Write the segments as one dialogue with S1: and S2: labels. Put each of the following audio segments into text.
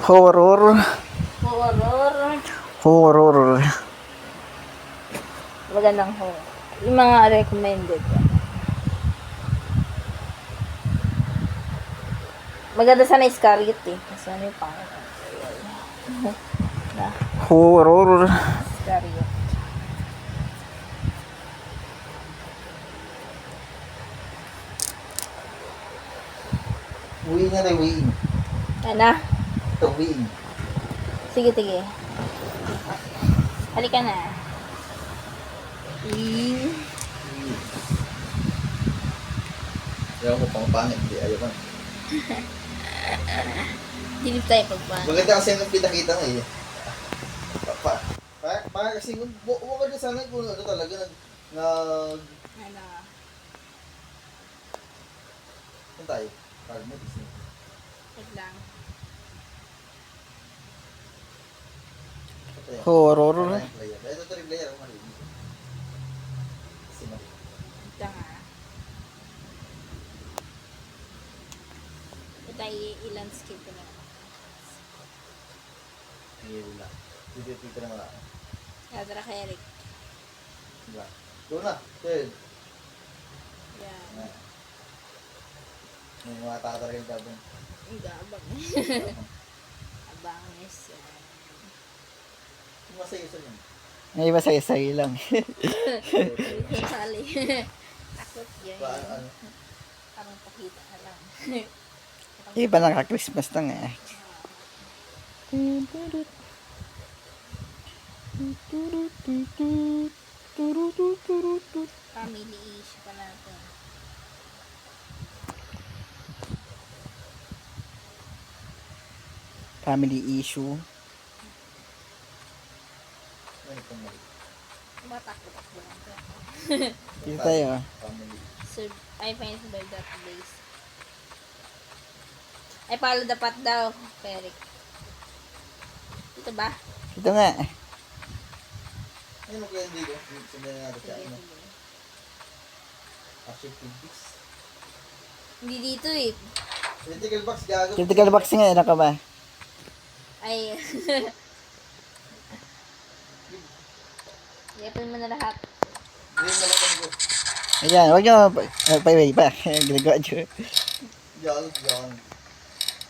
S1: Horror.
S2: Horror.
S1: Horror.
S2: Magandang horror. Yung mga recommended. Maganda sana Iscariot eh. Kasi ano yung pangalan.
S1: Horror.
S2: Iscariot.
S3: Uwi nga na, uwi.
S2: Ano?
S3: Ito, uwi.
S2: Sige, sige. Halika na.
S3: Ayaw mo pang pangit, hindi. Ayaw ka.
S2: Dilip tayo pagpano.
S3: Maganda kasi yung pinakita mo eh. Para kasi, huwag ka na sana kung ano talaga
S2: Ano?
S3: Saan tayo? Parang mo, Disney.
S2: Wait lang.
S3: Ito yan.
S1: Horror.
S3: Wala yung player. Ito ito yung player. Ako marinig. Kasi
S2: Ito nga. Ito ay i-landscape ko na.
S3: Ngayon lang. Dito na wala.
S2: Tara kay Eric.
S3: Diba? Go na. Third.
S2: Yan.
S3: May mga tao talaga yung gabong.
S2: Ang gabang. Abangis.
S3: Yung masaya-isa yun.
S1: May iba sa lang.
S2: Sali. Takot yan.
S3: Ano?
S2: Parang pakita ka lang.
S1: Iba naka-Christmas na nga.
S2: Family issue pa natin.
S1: Family issue.
S3: Ano itong mali?
S2: Matakot-takbo lang ito.
S1: Dito tayo.
S3: Family.
S2: I find survive that place. Ay, follow the path daw, Eric. Ito ba?
S1: Dito nga.
S3: Ano mo kaya hindi ko? Sundan na natin siya.
S2: Sige,
S3: Ano?
S2: sige.
S3: Action Physics.
S2: Hindi dito eh.
S3: Critical box gago.
S1: Critical box nga. Ano ka ba?
S2: Ay. Yapin mo na lahat.
S3: Hindi mo lang ko.
S1: Ayan. Huwag nyo. Paiway pa. Ginagawa nyo.
S3: Diyan.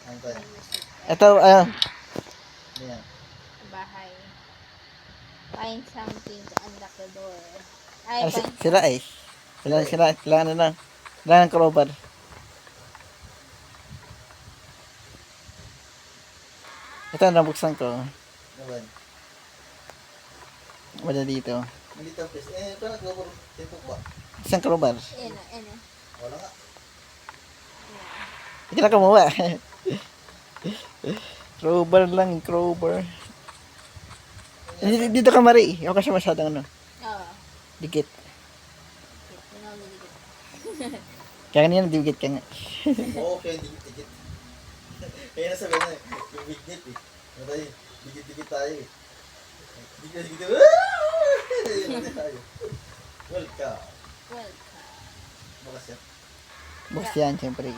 S3: Ano tayo?
S1: Ito.
S3: Ano yan?
S2: Bahay. Find something to unlock the door. Ay,
S1: Ano,
S2: find
S1: sila eh. Sila ano na. Sila ng crowbar. Ito. Nabuksan ko.
S3: Naman.
S1: Wala dito.
S3: Nandito ang place. Eh, parang global tempo ba?
S1: Isang crowbar.
S2: Eno, eno.
S3: Wala nga.
S1: Hindi na kumuha. Crowbar lang. Crowbar. Dito ka Mari. Ako kasi masyadong ano.
S2: Oo.
S1: Dikit.
S2: Yun ako niligit.
S1: Kaya kanina dikit ka nga.
S3: Oo, kaya dikit-dikit. Kaya nasabi na, yung bignit eh. Ano tayo? Dikit-dikit tayo eh. Dikit-dikit tayo. Dikit tayo. Welcome.
S2: Welcome.
S3: Bukas yan.
S1: Box yan, syempre.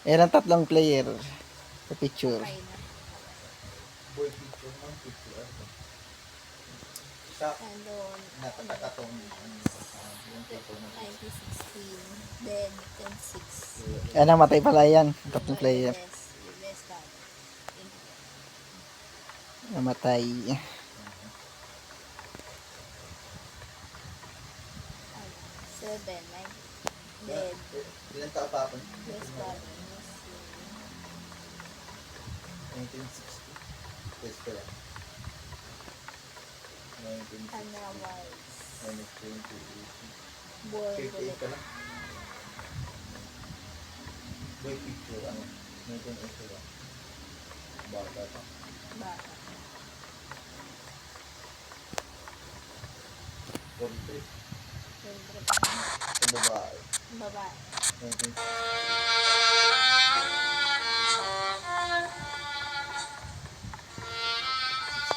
S1: Ayan ang tatlong player sa picture.
S2: Try na.
S3: Boy picture ng picture. Ano? Sa
S2: Andon.
S3: nakatakatong yung photo ng
S2: 1916. Then, 10-6.
S1: Ayan ang matay pala yan. Ang tatlong player.
S2: Less than.
S1: Namatay.
S2: 7, 9. Dead.
S3: Ilan taon pa ako?
S2: Less than.
S3: 1960. Test ko lang. 1960.
S2: Otherwise.
S3: Minus 20.
S2: Boy,
S3: 58 ka lang. Boy picture, ano? 1980 lang. Bata pa.
S2: Bata.
S3: 43.
S2: Siyempre pa.
S3: Kung babae.
S2: Babae.
S3: 1960.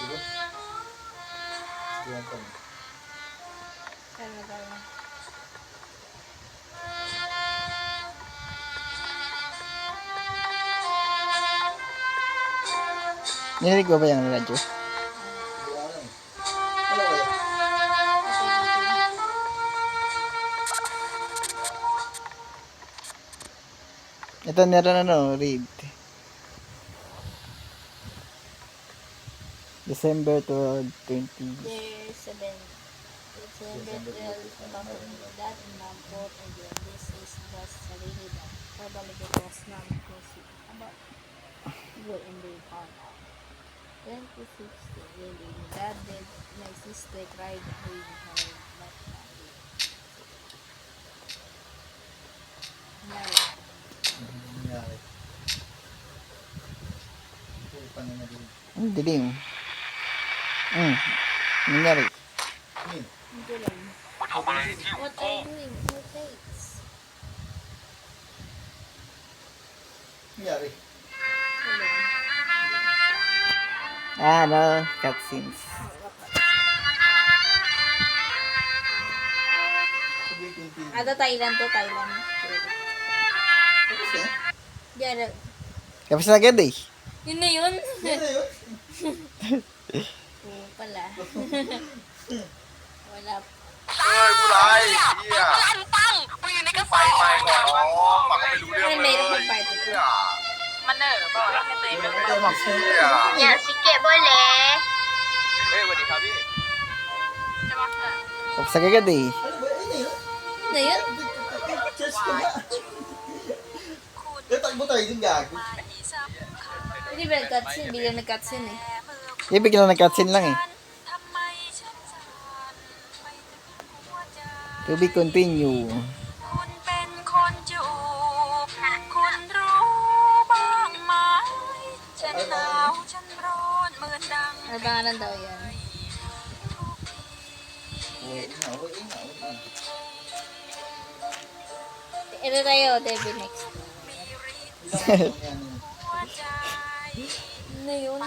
S3: Diba? 61 pa lang.
S2: Saan na tayo?
S1: Narinig ko ba yung radyo?
S3: Hindi ako alam. Ano kaya?
S1: Ito meron read. December 12, 20.
S2: Dear 7, December 12, that mom wrote again. This is just really bad. Probably because mom was sick about go and they found out. 2016, really, dad did my sister cried really hard, but
S3: Nangyari. Ito, paano na din?
S1: Dilim. Nangyari.
S3: Min,
S2: hindi lang. What are you doing? What takes?
S3: nangyari.
S1: Cutscenes.
S3: Sabi continue.
S2: Ada Thailand to, Thailand.
S3: Tapos na?
S2: Diyan,
S1: Tapos na agad eh.
S2: yun na yun.
S3: Yan na yun.
S2: Oo pala. Wala.
S4: เอ้ยผู้ร้ายเฮียไฟไหม้ก่อนอ๋อมันก็ไม่รู้เรื่อง
S2: Ano
S4: เลย
S2: meron kang party
S4: เฮี
S2: to?
S4: ย
S5: มันเหนอบอกว่าให้ตัวเอง
S3: Ito, ito, Max.
S4: เฮีย
S5: อย่าสิเกะบ่เลย
S4: เฮ้ยสวัสดีครับพี่
S5: จะมาเถอะ
S1: Tapos na agad eh.
S3: Ano ba? Ayun na yun.
S2: Ano yun?
S3: Cheers ko na. Eh, takbo tayo dun, gago.
S2: Hindi ba nag-cutscene? Hindi lang nag-cutscene eh.
S1: Ibig lang nag-cutscene lang eh. To be continue.
S5: คุณเป็นคนจูบคุณรู้บ้างไหมฉันหนาวฉันร้อนเหมือนดัง
S2: Ano pangalan daw yan?
S3: Uy, ina, uy, ina, uy, ina.
S2: Ito tayo, Devil next.
S3: Ilang taon yan yun?
S5: หัวใจ
S2: Ano yun?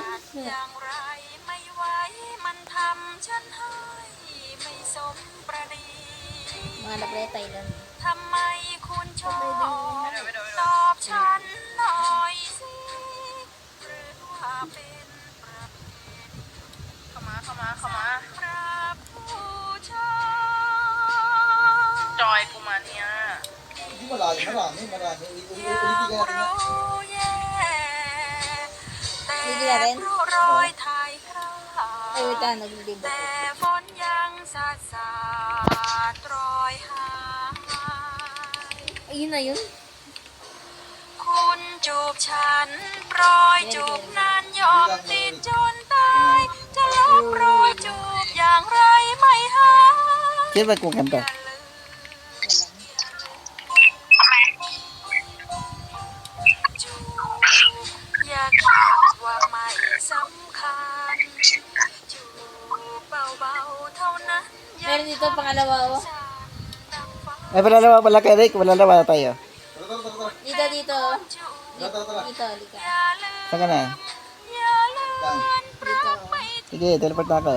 S5: อย่างไรไม่ไหวมันทำฉันให้ไม่สมประดี
S2: Mga naplay Thailand.
S5: ทำไมคุณชอบตอบฉันหน่อยสิหรือว่าเป็นประเพณีเข้ามาพระผู้ชอบจอยกูมาเนี่ย
S3: Hindi marami. Ulitin ka natin na.
S5: รู้แย่แต่
S2: Hindi na rin?
S5: เพราะรอยไทยครา
S2: Ay, wait lang, naglilibot
S5: แต่
S2: ko.
S5: ฝนยังสาดรอยหาย
S2: Ayun na yun.
S5: คุณจูบฉันโปรยจูบนานยอมติดจนตาย จะลบรอยจูบอย่างไรไม่หาย
S1: Sino ba kung kanta?
S5: จูบอย่าคิดว่าไม่สำคัญจูบเบาๆเท่านั้น
S2: Meron dito pangalawa oh.
S1: Ay, palalawa pala kay Rick. Palalawa tayo.
S3: Tara, tara, tara, tara.
S2: Dito, dito.
S3: Tara, tara, tara.
S2: Dito, lika.
S1: Saan ka na?
S3: Yan.
S2: Dito.
S1: Sige, teleport na ako.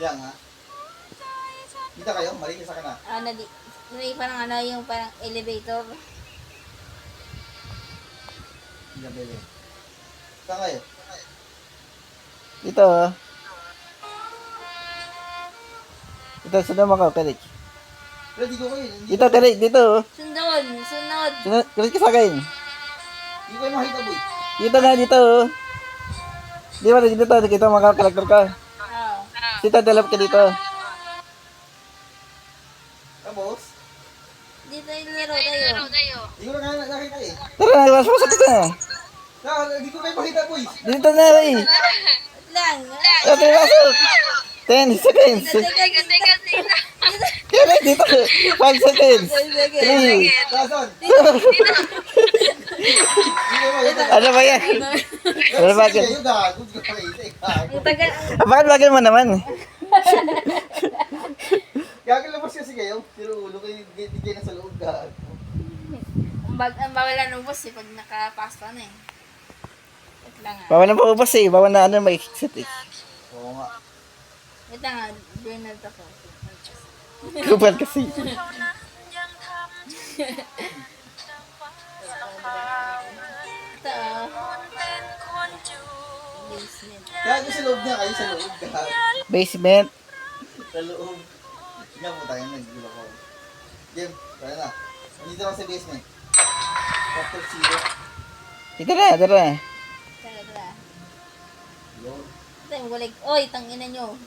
S3: Yan, ha? Kita kayo? Malinis sa kana.
S2: May parang ano, yung parang elevator.
S3: Yan, bebe. Saan kayo?
S1: Dito. Dito, sunod mo ako, kay Rick.
S3: Pero di ko kayo. Hindi
S1: Dito, kay Rick. Dito.
S2: Sunod, sunod.
S1: Sunod, kay Rick ka sa akin.
S3: ko kayo makita, boy.
S1: Dito na, dito. Di ba, dito, nakita mo mga karakter ka.
S2: Oh.
S1: Dito, teleport ka dito.
S3: Tapos,
S2: Dito yung laro tayo.
S3: di ko na kaya nakita eh.
S1: Tara, mas masakit na.
S3: Di ko kayo makita, boy.
S1: Dito na, eh.
S2: Wait lang.
S1: Ito, pasok. 10 seconds.
S2: Teka.
S1: Kaya Rick, dito. 5 seconds. 3.
S3: Kason?
S1: Ano ba yan? Ano ba yan?
S3: Kayo, gago. Di ko makita eh. Gago.
S2: Ang tagal.
S1: Bakit bagay mo naman?
S3: Gago labas kasi kayo. Pero ulo kayo, di kayo nasa loob, gago.
S2: Ang bawal na nubos eh pag nakapasok na eh. Wait lang ah.
S1: Bawal na paubos eh. Bawal na may exit eh.
S3: Oo nga.
S2: Wait lang ah. Journal ako.
S1: Kupal kasi.
S5: เท่านั้นยังทำฉันดังฟ้าสังขาร
S2: Ito ah.
S5: คุณเป็นคนจูบ
S3: Gago sa loob niya, kayo sa loob. Gago.
S1: Basement.
S3: Sa loob. Nga po tayo, naggulo ko. Game, tara na. Nandito ako sa basement. Factor zero.
S1: Ito na, ito na.
S2: Tara.
S3: Yun.
S2: Ito yung gulig. Oy, tangina nyo.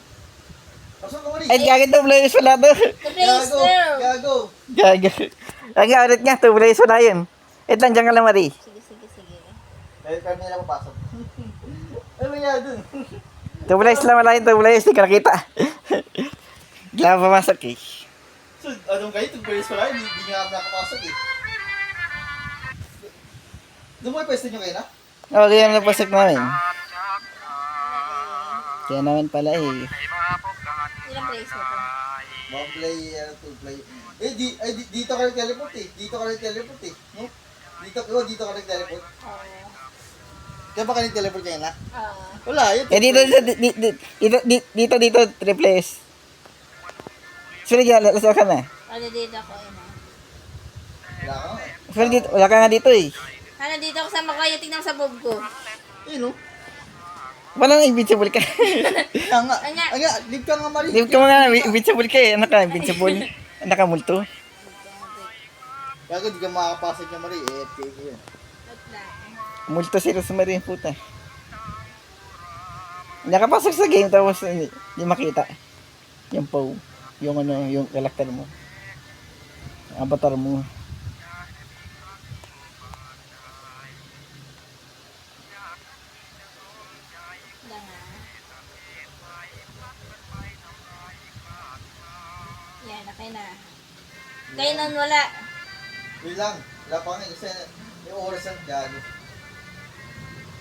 S3: Pasok ka mali.
S1: Ay, gagawin 2 players wala to.
S2: The
S3: Gago.
S2: blaster!
S3: Gago.
S1: Gago. Ay, nga, ulit nga. 2 players wala yun. Ito lang, dyan ka lang, Marie.
S2: Sige.
S3: Dahil kami nila papasok. Ano nangyari dun?
S1: 2 players lang wala yun. 2 players, di ka nakita. Kailangan pumasok eh.
S3: So, anong kayo? 2 players pala, hindi nga kami nakapasok eh. Doon mo yung pwesto nyo kayo na?
S1: Oo, kaya naman napasok namin. Kaya naman pala eh.
S2: Ilang place mo to?
S3: 1 player, 2 player. Dito ka nag-teleport eh. Dito ka nag-teleport eh. No? Dito ka nag-teleport.
S2: Oo.
S3: Kaya ba ka nag-teleport kayo na?
S2: Oo.
S3: Wala, yun.
S1: Eh, dito, 3 players. Sorry, lasok ka na.
S2: Ano dito ako, ina?
S3: Wala ka nga.
S1: Sorry, dito, wala ka nga dito eh.
S2: Ano dito ako sa makayo, tignan ko sa bob ko.
S3: Yun oh.
S1: Wala nang invincible ka.
S3: Kaya nga.
S2: Ano nga?
S3: Kaya nga, leave ka nga mali.
S1: Di ka mga invincible ka eh. Ano ka, invincible? Ano ka, multo?
S3: Gago, di ka makakapasok niya mali. AFK ko yun.
S2: Wait lang.
S1: Multo si Rosemary yung puta. Nakapasok sa game tapos hindi makita. Yung Poe. Yung ano, yung karakter mo. Avatar mo.
S2: Wala nga. Yan, okay na. Kayo nun wala.
S3: Yun lang. Wala pa nga kasi yung oras ang gago.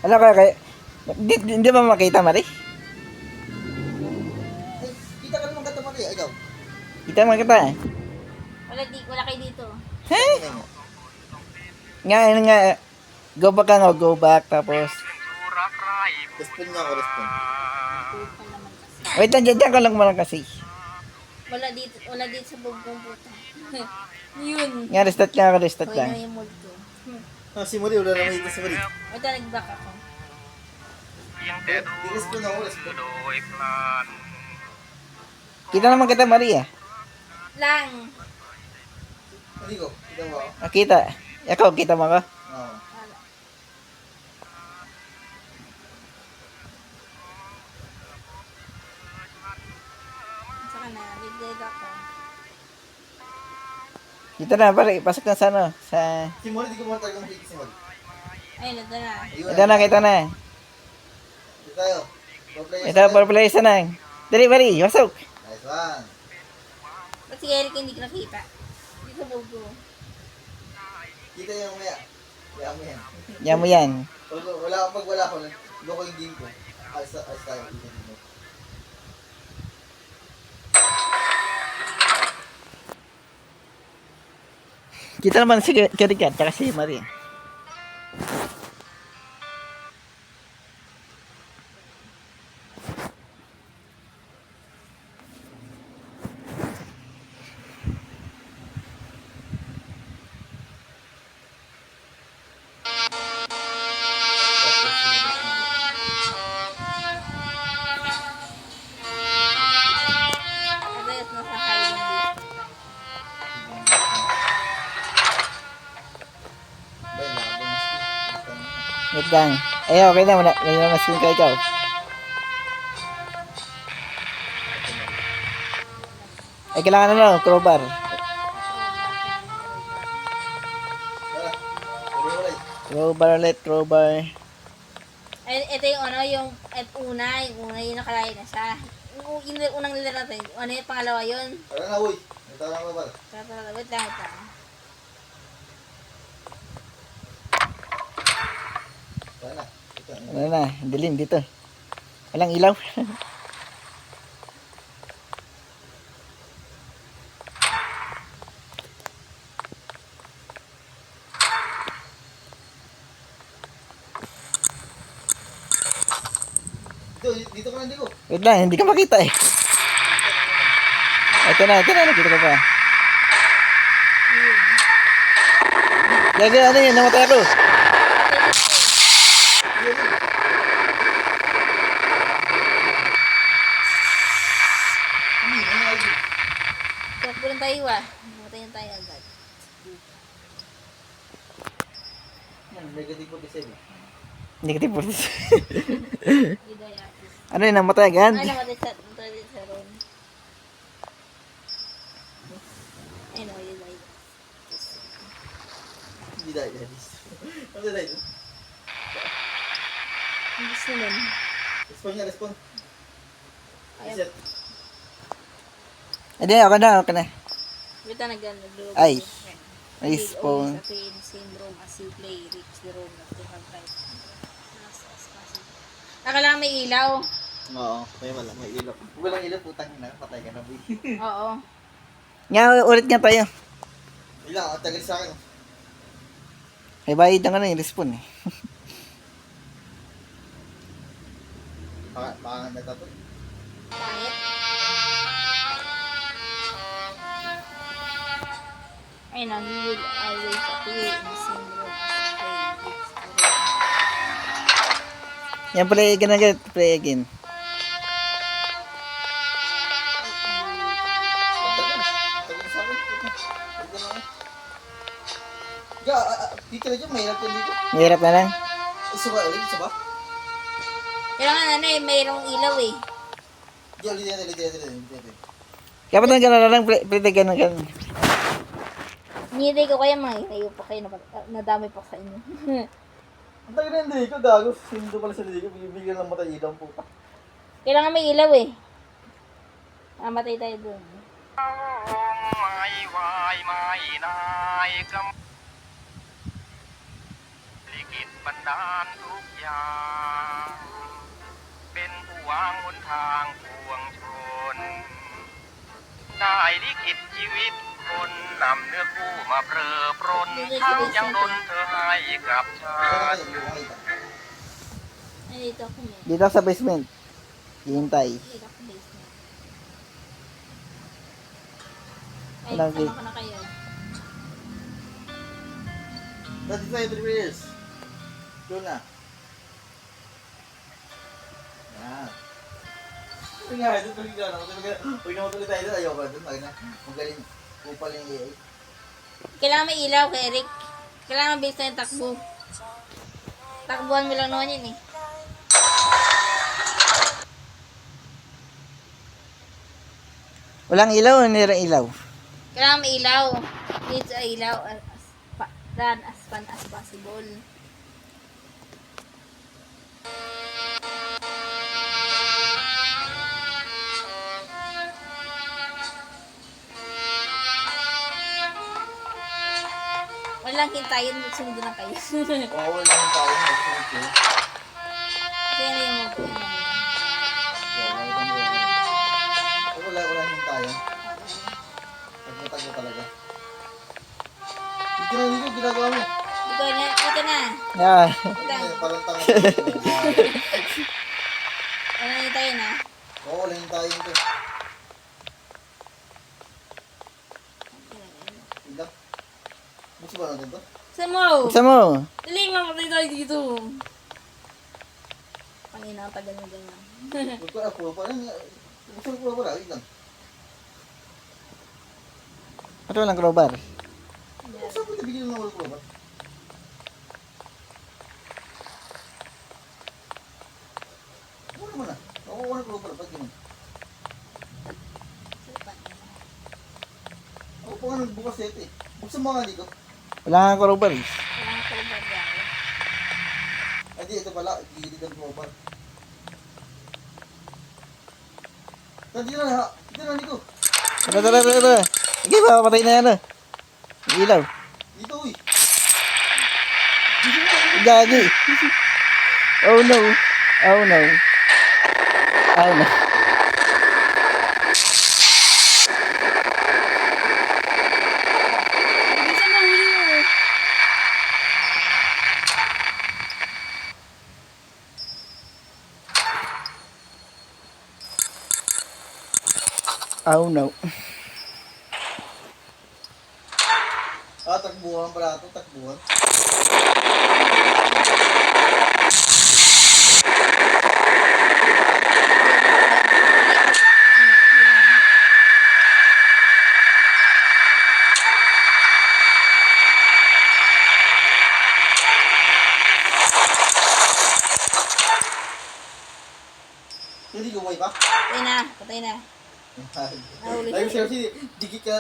S1: Ano kaya? Hindi ba makita, Mari?
S3: Ay, kita ka naman kata mali. Ikaw.
S1: Kita makita eh.
S2: Wala kayo dito.
S3: Tingnan mo.
S1: Nga, ano nga. Go back ka nga, go back. Tapos,
S3: Respond niya ako, respond.
S2: Pupa naman kasi.
S1: wait lang, dyan ka lang malang kasi.
S2: Wala dito sa bob kong puta. Yun.
S1: Nga, restart ka ako, restart
S2: Hoy,
S1: lang.
S2: na yung mold ko.
S3: Ah, si Mari, wala naman dito si Mari.
S2: Ito, nag-back ako.
S3: Di-respond ako, respond.
S1: Kita naman kita, Mari ah.
S2: Lang.
S3: Hindi ko, kita mo ako.
S1: Kita. Ikaw, kita mo ka?
S3: Oo.
S2: Wala. Saka na, bigay ako.
S1: Kita na, pare. Pasok na sa ano. Sa...
S3: Si Mari, di ko mo talaga makikita si Mari.
S2: Ayun, ito na.
S3: Ayun,
S1: Ito na, kita na.
S3: Dito tayo. Go play.
S1: Ito, for place na. Dali, Mari. Pasok.
S3: Nice one.
S2: Ba't si Eric hindi ko nakita? Dito sa bob ko.
S3: Kita yung maya. Kaya mo yan.
S1: Yan mo yan.
S3: Pag wala ko, go ko yung game ko. Alis tayo. Ikot mo.
S1: Kita naman si Karikat, tsaka si Mari.
S2: Address na sa highway basement.
S3: Ben, nakabungas ko.
S1: Wait lang. Ay, okay na. Wala na screen ka ikaw. Ay, kailangan na crowbar.
S3: Wala. Wala.
S1: Crowbar ulit, crowbar.
S2: Ay, ito yung ano, yung yung nakalaya na siya. Yung unang nilaro natin, ano yung pangalawa yun?
S3: Tara na, uy. Ito na ba?
S2: Tara, wait lang ito.
S3: Tara na. Ito.
S1: Ano na, dilim dito. Walang ilaw.
S3: Dito ka na, Digo.
S1: Wait lang, hindi ka makita eh. Ito na, nakita ko pa. Gaga, ano yun, namatay ako.
S2: tayo ah. Matayin tayo agad.
S3: Yan, negative 47.
S1: Negative 40.
S2: Gidayatis.
S1: Ano yun, namatay agad?
S2: Ay, namatay sa room. Ay, no, gidayatis.
S3: Hindi dahil yan. Ano dahil?
S2: Ang gusto nun.
S3: Respond niya, respond.
S2: Ayaw.
S3: Reset.
S1: Hindi, ako na, ako na.
S2: Bita nag-log.
S1: Ay.
S2: Ay,
S1: Respawn.
S2: Sa same room as you play. Reach the room that you have right. As possible. Kailangan may ilaw.
S3: Oo, kaya wala, may ilaw. Kung walang ilaw, putang na, patay ka na, boy.
S2: Oo.
S1: Nga, ulit nga tayo.
S3: Ilang, ang tagal sa akin.
S1: May bayad na nga na yung respawn eh.
S3: Baka natapos.
S2: Pangit. Ay na, we will always appear in the same room as you play. Reach the room.
S1: Yan, play again agad. Play again.
S3: Ang tagal. Ang tagal sa akin. Ito na. Dito na dyan, mahirap yan dito.
S1: Mahirap na lang.
S3: Isa ba? Ulit, isa ba?
S2: Kailangan ano eh, mayroong ilaw eh.
S3: Di, ulit yan.
S1: Kaya pa gano'n na lang, play gano'n gano'n.
S2: Nilay ko kaya mahirayo pa kayo, nadami pa sa inyo.
S3: Ang tagal na hindi ko, gago. Sindo pala sa ligo, bibigyan lang matay ilaw, puta.
S2: Kailangan may ilaw eh. Matay tayo dun.
S4: ไม่ไหวไม่นายกำลิขิตบันดาลทุกอย่าง เป็นผู้วางหนทางปวงชน ได้ลิขิตชีวิตคนนำเนื้อคู่มาเปรอปรนทั้งยังดลเธอให้กับชา
S3: Saan
S4: ติ
S3: kayo? Makita.
S2: Ay, dito ako may.
S1: Dito sa basement. Hihintay.
S2: Dito ako basement. Ay,
S1: Walang
S2: sama
S1: gate.
S2: ko na kayo.
S3: Dati tayo, 3 years. Doon na. Yan. Ito nga, ito tuloy ka na. Huwag na matuloy tayo doon. Ayaw ka doon. Magaling. Kupal yung AI.
S2: Kailangan may ilaw kay Eric. Kailangan base na yung takbo. Takbuhan mo lang naman yun eh.
S1: Walang ilaw o nira ilaw?
S2: Kailangan may ilaw. Need sa ilaw run as fun as possible. Walang hintayin, sundo na kayo.
S3: Oo, wala nang tao. Magsunod ko.
S2: Kaya na yung mag-uwi na
S3: Wala nang tayo. Tagpo talaga. Dito na dito, ginagawa mo.
S2: Dito na.
S1: Yeah.
S3: Parang tango.
S2: Walang hintayin na.
S3: Oo, wala nang tayo dito. Ilang. Gusto ba natin to?
S2: Saan mo?
S1: Buksan mo.
S2: Dali, mamatay tayo dito. Pangina, tagal mo ganyan.
S3: Huwag ko na po. Gusto ko na pala. Ilang.
S1: Ito walang crowbar.
S3: Saan mo nabigyan ng wala ko ba? Wala mo na. Ako wala ko pala. Pag ganun. Ako pa nga nagbukas ito eh. Buksan mo nga dito.
S1: Wala nga crowbar eh.
S2: Walang crowbar yan.
S3: Ay di, ito pala. Gilid ang crowbar. Dito na. Dito na, Nico.
S1: Tara. Sige, papatay na yan. Yung ilaw.
S3: Dito, uy.
S1: Gagi. Oh no. Oh no. Oh no.
S2: Bisa mo, huli mo.
S1: Oh no.
S3: Takbuhan pala ito. Takbuhan. Luway pa?
S2: Patay na. Patay na. Nahuli
S3: Lagi
S2: siya.
S3: siya kasi dikit ka.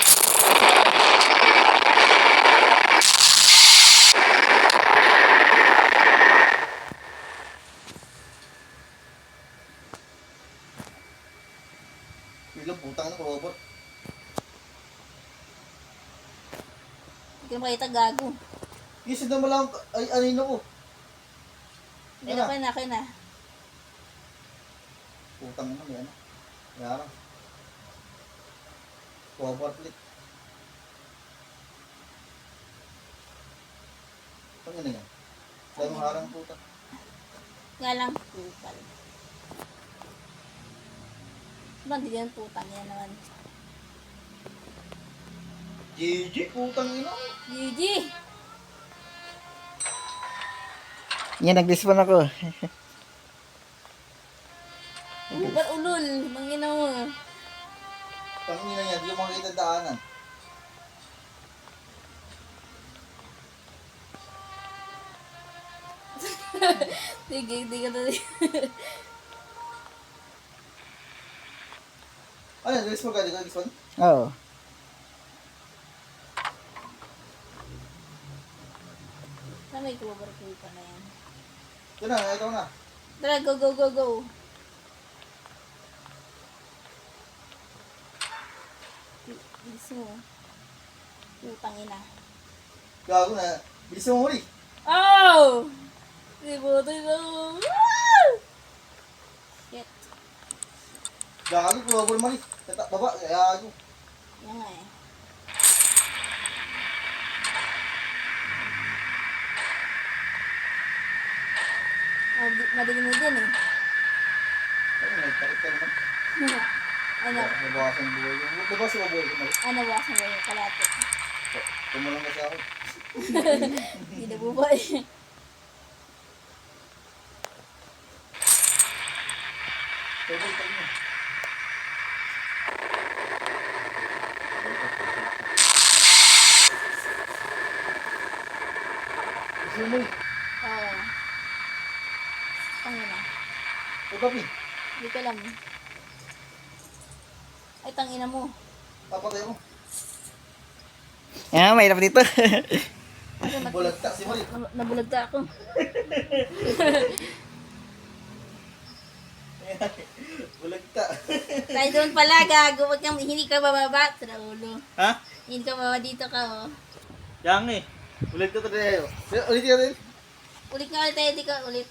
S3: Ilang putang na robot.
S2: Hindi ko makita, gago.
S3: Yes, na mo lang. Ay, anino ko.
S2: Ayun, okay na, okay na.
S3: Putang na may ano. Yarang. Robot plate. Ano na yan? Dahil mo harang puta.
S2: Nga lang, pupal. Ba, hindi yan putang yan naman.
S3: GG, putang ina.
S2: GG!
S1: Yan, nag-despawn ako.
S2: Ba't ulol? Mangina mo.
S3: Tangina niya, di mo makita daanan.
S2: Sige, hindi ka na.
S3: Ano, next mo ka, di ka next one?
S1: Oo.
S2: Na may cover pa na yan.
S3: Ito na, ito na.
S2: Tara, go, go, go, go. Bilis mo. Putang ina.
S3: Gago na. Bilis mo muli.
S2: Oh! Di ba ito yun? Shit.
S3: Gago, probable mali. Baba, gago.
S2: Yan nga eh. Madilim mo dyan eh.
S3: Ano, nagtakit ka naman.
S2: Ano?
S3: Nabawasan buhay yun. Nabawasan mo buhay ko mali.
S2: Ano ba sa mga kalate?
S3: Tumulang kasi ako.
S2: Hindi na bubay.
S3: Table, tag mo. Gusto mo eh.
S2: Oo. Tangin na.
S3: Utapi.
S2: Hindi ko alam. Ay, tangina mo.
S3: Papatay ako.
S1: Ah, mahirap dito.
S3: Bulagta si Mali.
S2: Nabulagta ako.
S3: Bulagta.
S2: Tayo doon pala, gago. Wag kang, hindi ka bababa. Sa ulo.
S3: Ha?
S2: Hindi ka bababa dito ka, oh.
S3: Yang eh. Bulagta tayo. Ulit ka rin.
S2: Ulit nga ulit tayo, di ka ulit.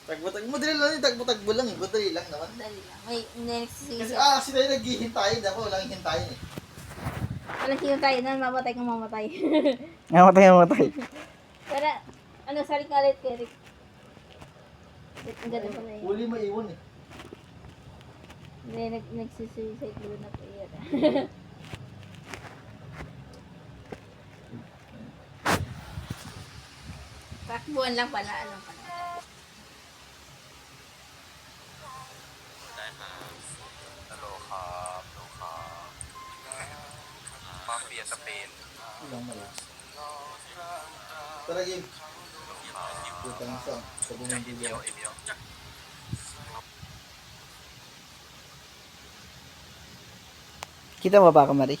S3: Tagbo-tagbo. Madali lang yun. Tagbo-tagbo lang. Madali lang naman.
S2: Dali lang. May next
S3: Kasi
S2: season.
S3: kasi tayo naghihintayin. Ako walang hintayin eh.
S2: Walang sino tayo na mamatay kang mamatay.
S1: Mamatay, mamatay.
S2: Pero, ano, salik nga ulit, Eric. Ang ganda pala yun.
S3: Uli maiwan eh.
S2: Hindi, nagsisuicide ko na po yun. Takbuhan lang pala, ano pala.
S4: Mafia sa pain.
S3: Ilang mali. Tara game. Putang isa. Sa buong video.
S1: Kita mo ba ako, Mari?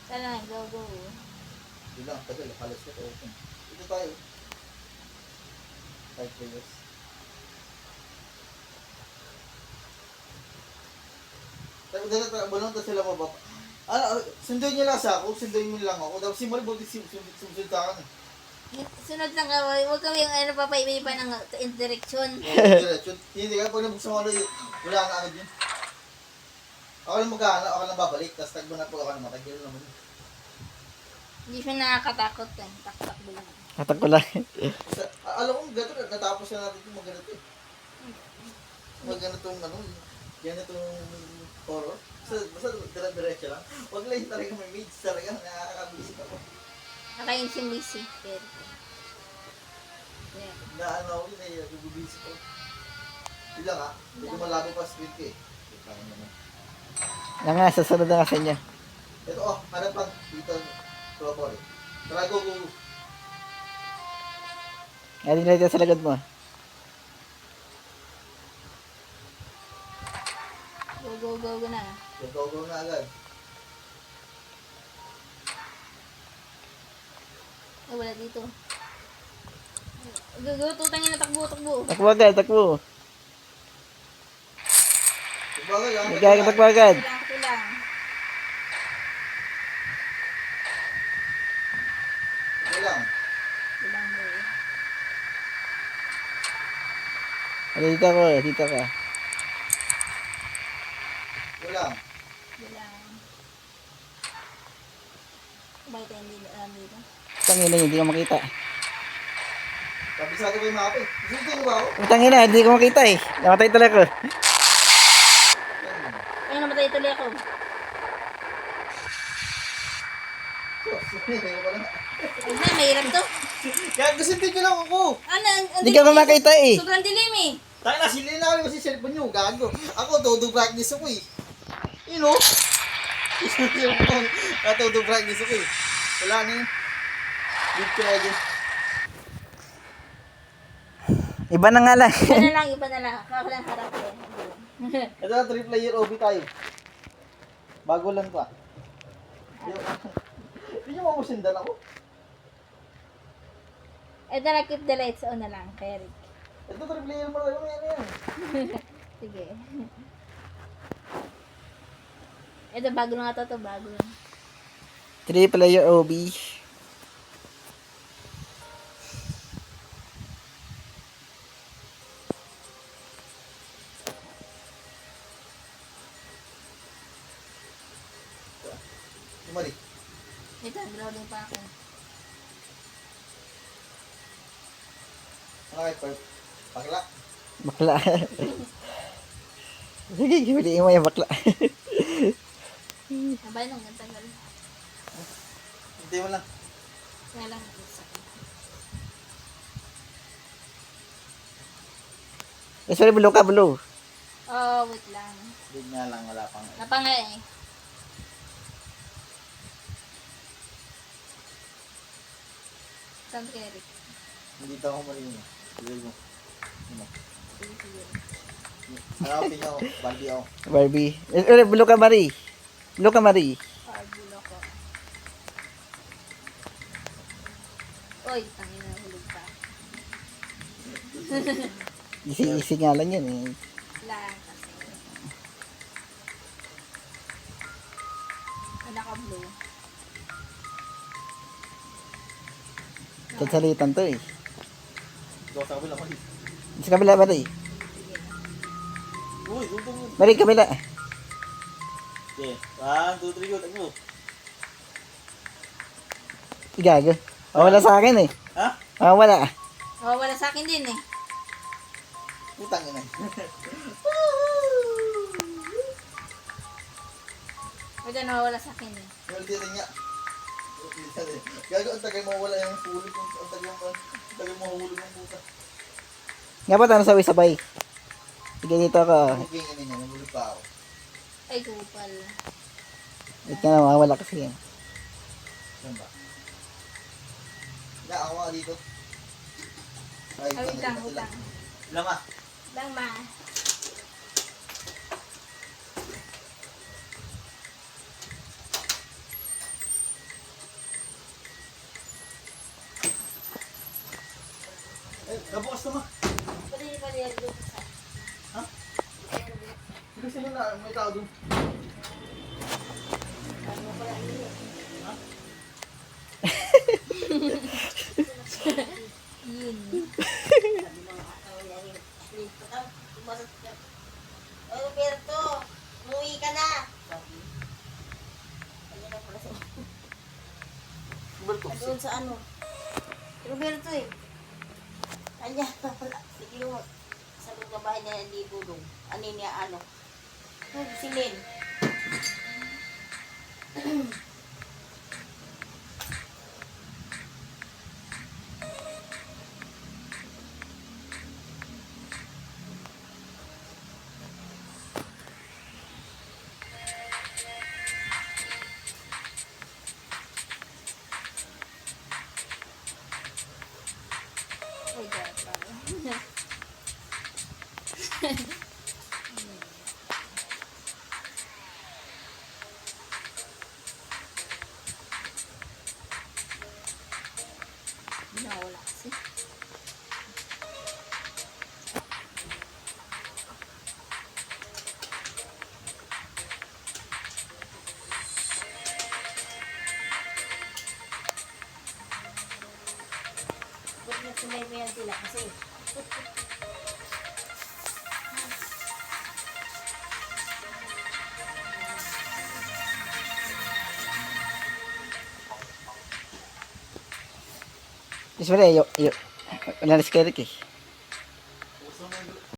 S2: Sana, go, go.
S3: Hindi lang. Tagal. Halos ko ito open. Ito tayo. 5 players. Balong to sila mababa. Sunduin niyo lang sa ako. Sunduin niyo lang ako. Dapat si Mari buti sumunod sa akin eh.
S2: Sunod lang ka, huwag kami yung ano, papaiba ng direksyon.
S3: Hindi ka. Pag nabuksan mo wala na agad yun. Ako lang magkano, ako lang babalik, tapos tagbo na po ako namatay, gano'n naman.
S2: Hindi siya nakakatakot eh. Takbo lang.
S1: Tatak ko lang.
S3: Kasi, alam ko, gato, natapos na natin yung mag-ganito eh. Mag-ganitong, ganitong horror. Basta dire-diretso lang. Huwag lang yung talaga may mage, talaga nakakabisip ako.
S2: Nakain si Missy. Pero, yeah.
S3: Na ano ako yun, nagubisip ako. Yun lang ha, medyo malabo pa speed ko eh. Kaya naman.
S1: Yan nga, susunod na nga sa inyo.
S3: Ito harap lang, dito, tuwapore. Tara, go, go, go.
S1: Yan din dito sa lagad mo.
S3: Go na agad.
S2: Ay, wala dito. Tutangin na takbo.
S1: Takbo agad, takbo.
S3: Bagay, ang
S1: Agad, takbo agad.
S2: Kulang.
S3: Kulang.
S2: Kulang mo eh.
S1: Ano, dito ka.
S3: Kulang.
S2: Kulang. Bakit tayo hindi alam dito?
S1: Tangina yun, hindi ko makita.
S3: Kabisado ko yung mapa eh. Gusto mo ba ako?
S1: Tangina, hindi ko makita eh. Namatay talaga ko.
S2: Ay, namatay tuloy ako. Ay na, mahirap to.
S3: Kaya gusto ko lang ako.
S2: Ano,
S1: Hindi ka ko makita eh.
S2: sobrang dilim eh.
S3: Tayo na, silin na kami kasi cellphone nyo. Gago. Ako, todo practice ako eh. You know? Cellphone. Todo practice ako eh. Wala na yun. Leave ko na dyan.
S1: Iba na nga lang.
S2: Iba na lang. Ako lang harap eh.
S3: Ito na, 3-player OB tayo. Bago lang pa. Hindi nyo mamusindan ako.
S2: Ito na, keep the lights on na lang, kay Rick.
S3: Ito, 3-player mo lang yan.
S2: Sige. Ito, bago na nga to, bago lang.
S1: 3-player OB.
S3: Tumali.
S2: Ito, grounding pa ako.
S3: Okay, bakla.
S1: Bakla. Sige, huliin mo yung bakla.
S2: Abay nung gantagal.
S3: Hindi mo lang.
S2: Kaya lang, isa ko.
S1: Sorry, blue ka, blue.
S2: Oh, wait lang.
S3: Hindi nga lang, wala pang.
S2: Napanga eh. Saan kay Rick?
S3: Hindi ito ako mali. Sige mo.
S2: Sige, sige.
S3: Hanapin ako. Bandi ako.
S1: Barbie. Blue ka, Marie. Blue ka, Marie.
S2: Parbulo ko. Oy, tangin na, hulog pa.
S1: Easy nga lang yun eh.
S2: Lang kasi. Ay, naka-blue.
S1: Salitan to eh.
S3: Ikaw sa kabila, mali.
S1: Sa kabila, Marie.
S3: Uy, dutong yun.
S1: Marie, kabila.
S3: Okay. 1, 2, 3, go. Takbo.
S1: Gago. Wala sa akin eh.
S3: Ha?
S1: Wala.
S2: Oh, wala sa akin din eh.
S3: Putang ina.
S2: Ito, nawawala sa akin eh.
S3: Hindi rin nga. Gago, ang tagal mo wala yung hulog. Ang tagal mo hulog ng puta.
S1: Nga ba tayo sabay-sabay? Sige, dito ako.
S3: Okay, ganun yan. Nahulog pa ako.
S2: Ay, kupal.
S1: Wait ka na, wala kasi yan.
S3: Yan ba? Nga, ako nga dito. Ay,
S2: Ay, utang.
S3: Lama.
S2: Lang ma.
S3: Eh, nabukas naman.
S2: Pwede yan doon sa...
S3: Ha? Hindi sila na, may tao doon.
S2: Ano pala yun?
S3: Ha?
S2: Yun.
S5: Oy, Roberto, umuwi ka na.
S3: Roberto,
S5: Doon sa ano? Roberto eh. Kanya, sige mo. Sa loob ng bahay niya, hindi bulong. Ano niya, ano? Silin.
S2: Ay, gata.
S1: Siyempre, wala na si Eric eh.